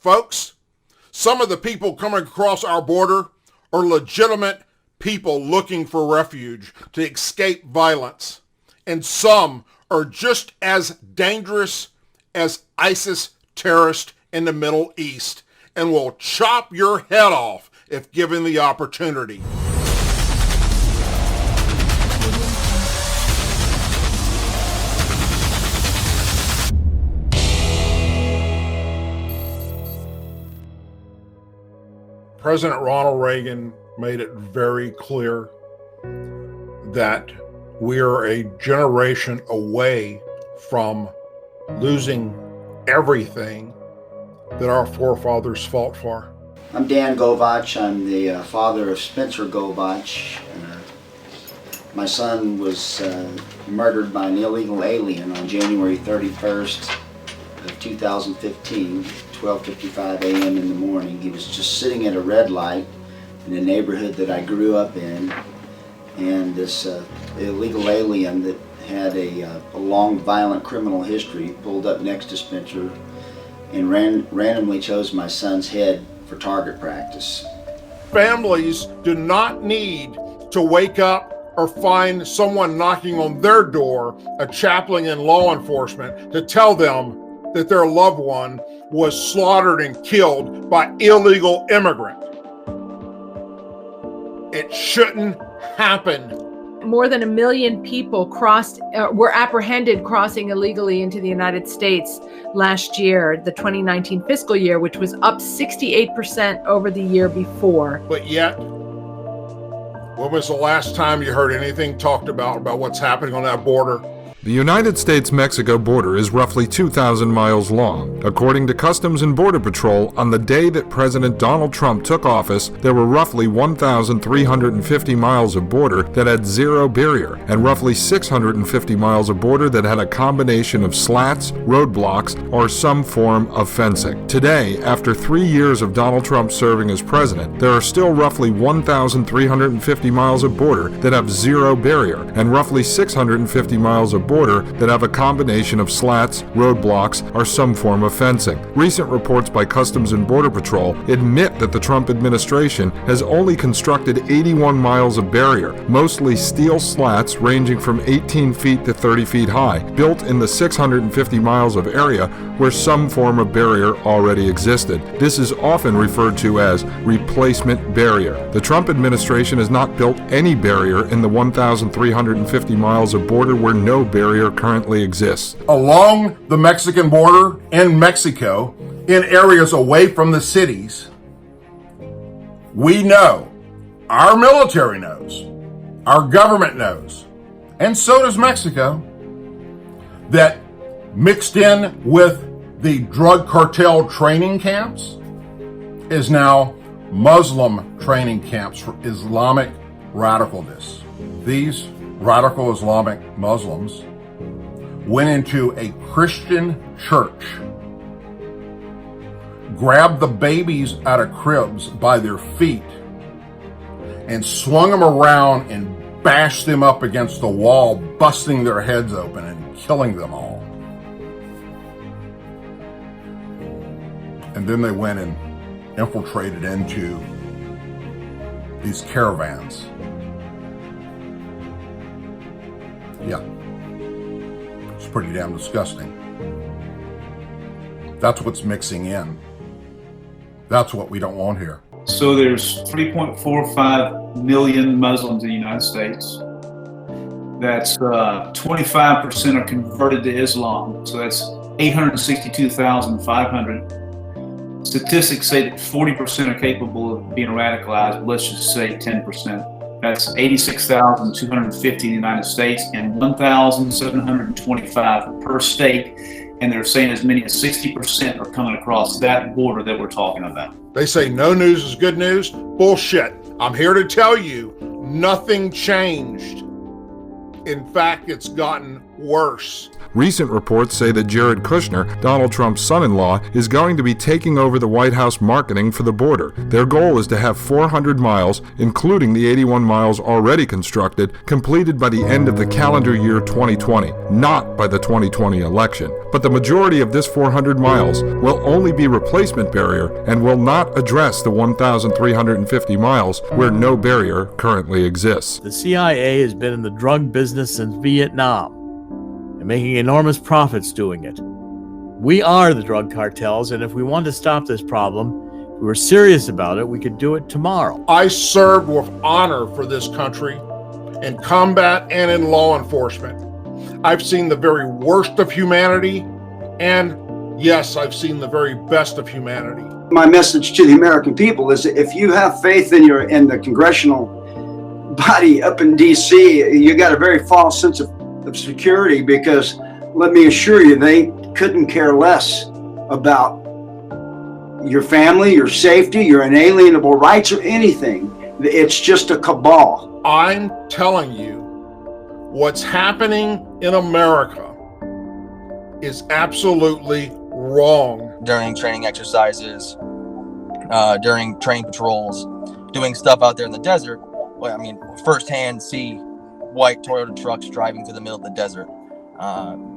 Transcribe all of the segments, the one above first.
Folks, some of the people coming across our border are legitimate people looking for refuge to escape violence, and some are just as dangerous as ISIS terrorists in the Middle East and will chop your head off if given the opportunity. President Ronald Reagan made it very clear that we are a generation away from losing everything that our forefathers fought for. I'm Dan Govach. I'm the father of Spencer Govach. My son was murdered by an illegal alien on January 31st of 2015, 12:55 a.m. in the morning. He was just sitting at a red light in the neighborhood that I grew up in, and this illegal alien that had a long violent criminal history pulled up next to Spencer and randomly chose my son's head for target practice. Families do not need to wake up or find someone knocking on their door, a chaplain in law enforcement, to tell them that their loved one was slaughtered and killed by illegal immigrants. It shouldn't happen. More than 1 million people were apprehended crossing illegally into the United States last year, the 2019 fiscal year, which was up 68% over the year before. But yet, when was the last time you heard anything talked about what's happening on that border? The United States-Mexico border is roughly 2,000 miles long. According to Customs and Border Patrol, on the day that President Donald Trump took office, there were roughly 1,350 miles of border that had zero barrier, and roughly 650 miles of border that had a combination of slats, roadblocks, or some form of fencing. Today, after 3 years of Donald Trump serving as president, there are still roughly 1,350 miles of border that have zero barrier, and roughly 650 miles of border that have a combination of slats, roadblocks, or some form of fencing. Recent reports by Customs and Border Patrol admit that the Trump administration has only constructed 81 miles of barrier, mostly steel slats ranging from 18 feet to 30 feet high, built in the 650 miles of area where some form of barrier already existed. This is often referred to as replacement barrier. The Trump administration has not built any barrier in the 1,350 miles of border where no barrier currently exists. Along the Mexican border in Mexico, in areas away from the cities, we know, our military knows, our government knows, and so does Mexico, that mixed in with the drug cartel training camps is now Muslim training camps for Islamic radicalness. These radical Islamic Muslims went into a Christian church, grabbed the babies out of cribs by their feet, and swung them around and bashed them up against the wall, busting their heads open and killing them all. And then they went and infiltrated into these caravans. Yeah. It's pretty damn disgusting. That's what's mixing in. That's what we don't want here. So there's 3.45 million Muslims in the United States. That's 25% are converted to Islam. So that's 862,500. Statistics say that 40% are capable of being radicalized, but let's just say 10%. That's 86,250 in the United States and 1,725 per state. And they're saying as many as 60% are coming across that border that we're talking about. They say no news is good news. Bullshit. I'm here to tell you, nothing changed. In fact, it's gotten worse. Recent reports say that Jared Kushner, Donald Trump's son-in-law, is going to be taking over the White House marketing for the border. Their goal is to have 400 miles, including the 81 miles already constructed, completed by the end of the calendar year 2020, not by the 2020 election. But the majority of this 400 miles will only be replacement barrier and will not address the 1,350 miles where no barrier currently exists. The CIA has been in the drug business since Vietnam, making enormous profits doing it. We are the drug cartels, and if we want to stop this problem, if we were serious about it, we could do it tomorrow. I served with honor for this country in combat and in law enforcement. I've seen the very worst of humanity, and yes, I've seen the very best of humanity. My message to the American people is that if you have faith in the congressional body up in DC, you got a very false sense of security, because let me assure you, they couldn't care less about your family, your safety, your inalienable rights, or anything. It's just a cabal. I'm telling you, what's happening in America is absolutely wrong. During training exercises, during training patrols, doing stuff out there in the desert, well, I mean, firsthand see white Toyota trucks driving through the middle of the desert,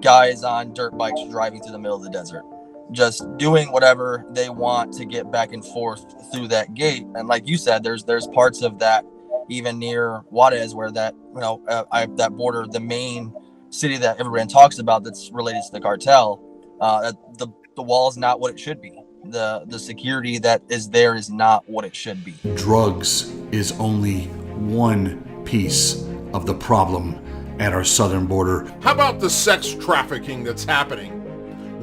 guys on dirt bikes driving through the middle of the desert, just doing whatever they want to get back and forth through that gate. And like you said, there's parts of that even near Juarez where that, that border, the main city that everyone talks about that's related to the cartel, the wall is not what it should be. The security that is there is not what it should be. Drugs is only one piece of the problem at our southern border. How about the sex trafficking that's happening?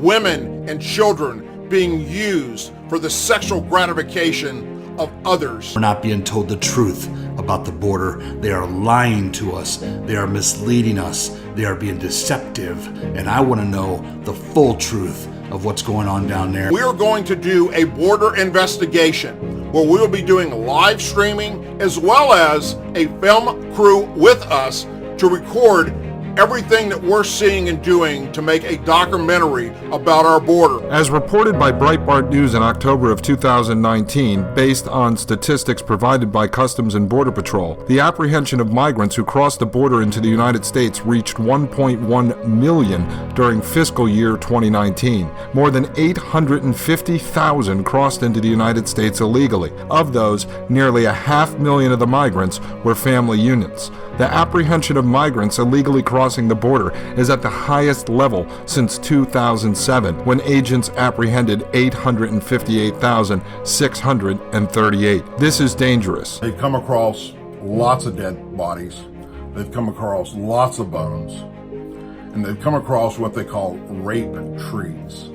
Women and children being used for the sexual gratification of others. We're not being told the truth about the border. They are lying to us. They are misleading us. They are being deceptive. And I want to know the full truth of what's going on down there. We are going to do a border investigation where we will be doing live streaming as well as a film crew with us to record everything that we're seeing and doing to make a documentary about our border. As reported by Breitbart News in October of 2019, based on statistics provided by Customs and Border Patrol, the apprehension of migrants who crossed the border into the United States reached 1.1 million during fiscal year 2019. More than 850,000 crossed into the United States illegally. Of those, nearly 500,000 of the migrants were family units. The apprehension of migrants illegally crossing the border is at the highest level since 2007, when agents apprehended 858,638. This is dangerous. They've come across lots of dead bodies. They've come across lots of bones. And they've come across what they call rape trees.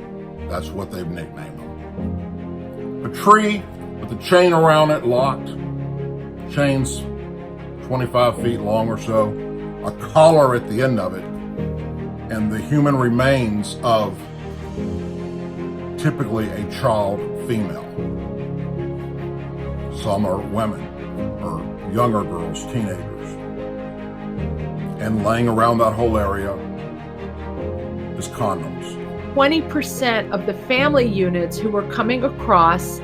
That's what they've nicknamed them. A tree with a chain around it, locked. Chains 25 feet long or so, a collar at the end of it, and the human remains of typically a child female. Some are women or younger girls, teenagers. And laying around that whole area is condoms. 20% of the family units who were coming across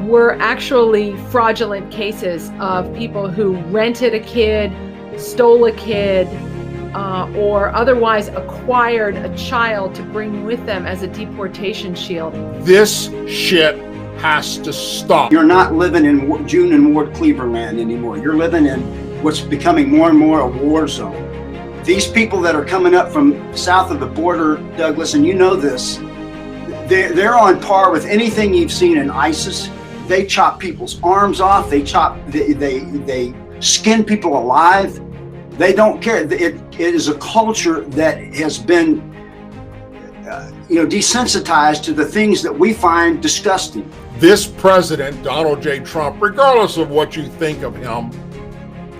were actually fraudulent cases of people who rented a kid, stole a kid, or otherwise acquired a child to bring with them as a deportation shield. This shit has to stop. You're not living in June and Ward Cleaverland anymore. You're living in what's becoming more and more a war zone. These people that are coming up from south of the border, Douglas, and you know this, they're on par with anything you've seen in ISIS. They chop people's arms off. They skin people alive. They don't care. It is a culture that has been, desensitized to the things that we find disgusting. This president, Donald J. Trump, regardless of what you think of him,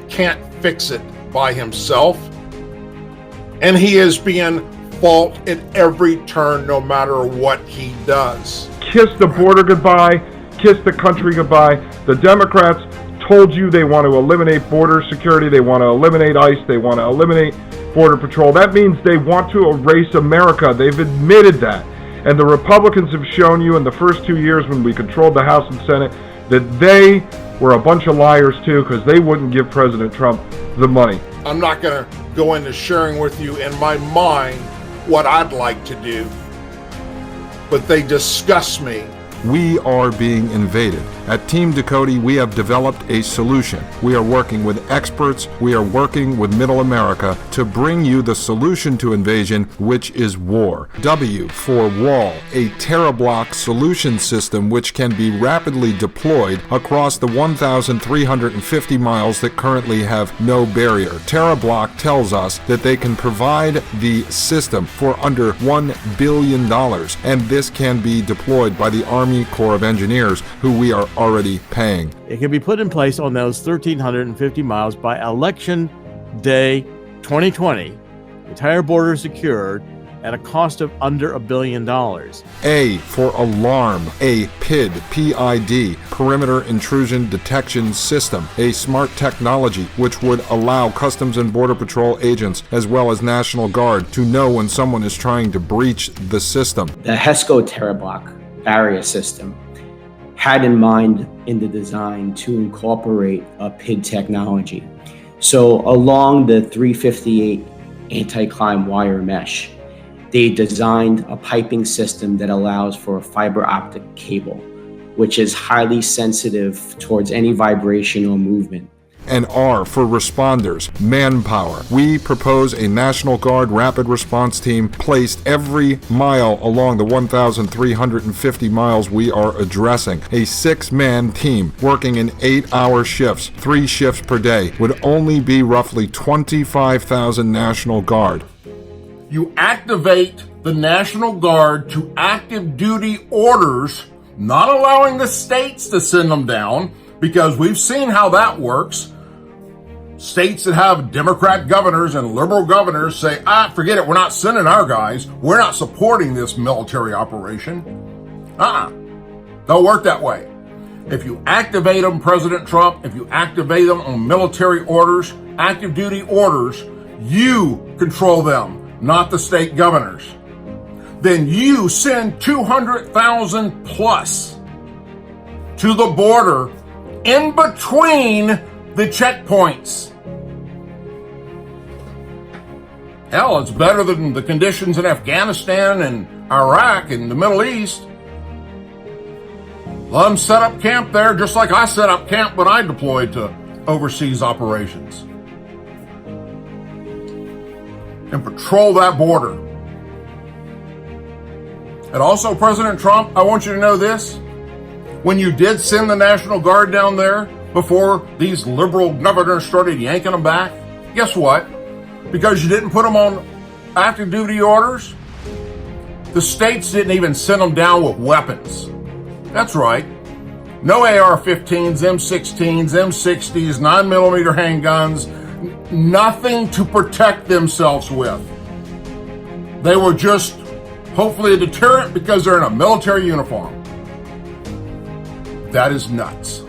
can't fix it by himself. And he is being fault at every turn, no matter what he does. Kiss the border goodbye, kiss the country goodbye. The Democrats told you they want to eliminate border security, they want to eliminate ICE, they want to eliminate Border Patrol. That means they want to erase America. They've admitted that. And the Republicans have shown you in the first 2 years when we controlled the House and Senate that they were a bunch of liars too, because they wouldn't give President Trump the money. I'm not going to go into sharing with you in my mind what I'd like to do, but they disgust me. We are being invaded. At Team Ducote, we have developed a solution. We are working with experts. We are working with Middle America to bring you the solution to invasion, which is war. W for Wall, a TerraBlock solution system which can be rapidly deployed across the 1,350 miles that currently have no barrier. TerraBlock tells us that they can provide the system for under $1 billion, and this can be deployed by the Army Corps of Engineers, who we are already paying. It can be put in place on those 1,350 miles by Election Day 2020. The entire border secured at a cost of under $1 billion. A for Alarm, a PID, P-I-D, Perimeter Intrusion Detection System, a smart technology which would allow Customs and Border Patrol agents as well as National Guard to know when someone is trying to breach the system. The HESCO TerraBlock barrier system had in mind in the design to incorporate a PID technology. So along the 358 anti-climb wire mesh, they designed a piping system that allows for a fiber optic cable, which is highly sensitive towards any vibration or movement. And R for responders, manpower. We propose a National Guard rapid response team placed every mile along the 1,350 miles we are addressing. A 6-man team working in 8-hour shifts, 3 shifts per day, would only be roughly 25,000 National Guard. You activate the National Guard to active duty orders, not allowing the states to send them down, because we've seen how that works. States that have Democrat governors and liberal governors say, forget it, we're not sending our guys. We're not supporting this military operation. Don't work that way. If you activate them, President Trump, if you activate them on military orders, active duty orders, you control them, not the state governors. Then you send 200,000 plus to the border in between the checkpoints. Hell, it's better than the conditions in Afghanistan and Iraq and the Middle East. Let them set up camp there just like I set up camp when I deployed to overseas operations. And patrol that border. And also, President Trump, I want you to know this. When you did send the National Guard down there before these liberal governors started yanking them back, guess what? Because you didn't put them on active duty orders, the states didn't even send them down with weapons. That's right. No AR-15s, M16s, M60s, 9mm handguns, nothing to protect themselves with. They were just hopefully a deterrent because they're in a military uniform. That is nuts.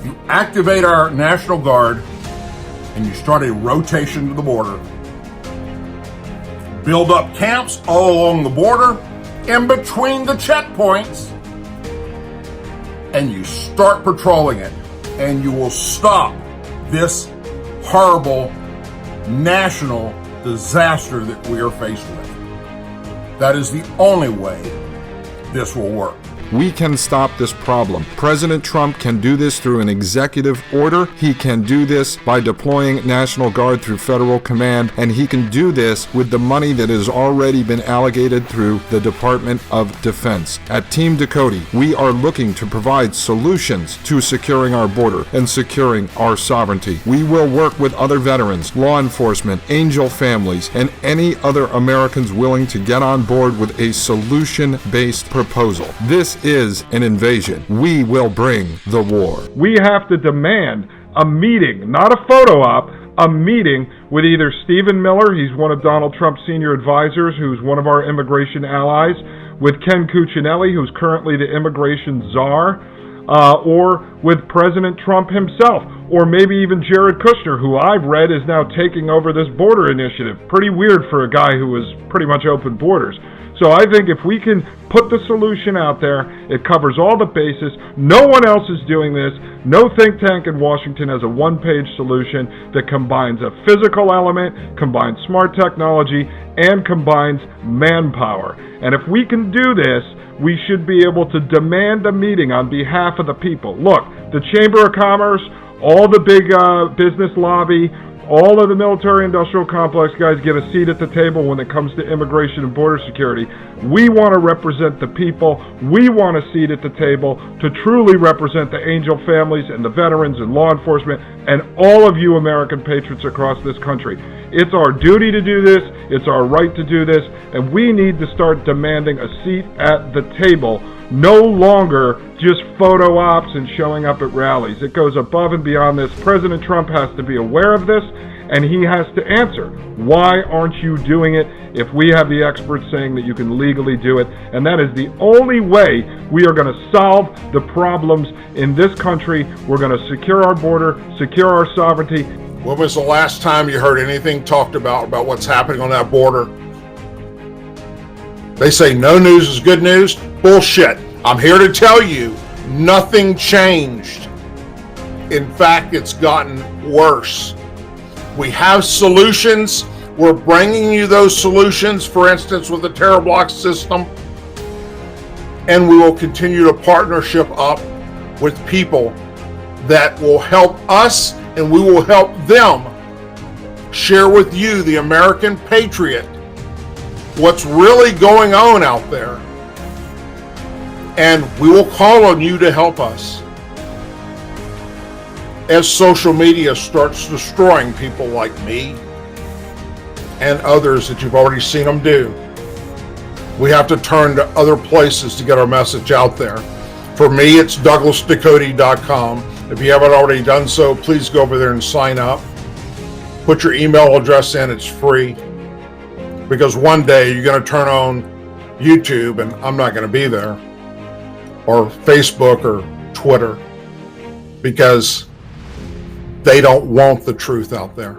You activate our National Guard and you start a rotation to the border. Build up camps all along the border, in between the checkpoints, and you start patrolling it. And you will stop this horrible national disaster that we are faced with. That is the only way this will work. We can stop this problem. President Trump can do this through an executive order. He can do this by deploying National Guard through federal command, and he can do this with the money that has already been allocated through the Department of Defense. At Team Ducote, we are looking to provide solutions to securing our border and securing our sovereignty. We will work with other veterans, law enforcement, angel families, and any other Americans willing to get on board with a solution-based proposal. This is an invasion. We will bring the war. We have to demand a meeting, not a photo op, a meeting with either Stephen Miller, he's one of Donald Trump's senior advisors, who's one of our immigration allies, with Ken Cuccinelli, who's currently the immigration czar, or with President Trump himself, or maybe even Jared Kushner, who I've read is now taking over this border initiative. Pretty weird for a guy who was pretty much open borders. So I think if we can put the solution out there, it covers all the bases. No one else is doing this. No think tank in Washington has a one-page solution that combines a physical element, combines smart technology, and combines manpower. And if we can do this, we should be able to demand a meeting on behalf of the people. Look, the Chamber of Commerce, all the big business lobby, all of the military-industrial complex guys get a seat at the table when it comes to immigration and border security. We want to represent the people. We want a seat at the table to truly represent the Angel families and the veterans and law enforcement and all of you American patriots across this country. It's our duty to do this. It's our right to do this. And we need to start demanding a seat at the table. No longer just photo ops and showing up at rallies. It goes above and beyond this. President Trump has to be aware of this, and he has to answer. Why aren't you doing it if we have the experts saying that you can legally do it? And that is the only way we are going to solve the problems in this country. We're going to secure our border, secure our sovereignty. When was the last time you heard anything talked about what's happening on that border? They say no news is good news. Bullshit. I'm here to tell you, nothing changed. In fact, it's gotten worse. We have solutions. We're bringing you those solutions, for instance, with the terror block system. And we will continue to partnership up with people that will help us, and we will help them share with you, the American patriot, what's really going on out there. And we will call on you to help us as social media starts destroying people like me and others that you've already seen them do. We have to turn to other places to get our message out there. For me, it's DouglasDakota.com. If you haven't already done so, please go over there and sign up. Put your email address in, it's free. Because one day you're going to turn on YouTube and I'm not going to be there, or Facebook or Twitter, because they don't want the truth out there.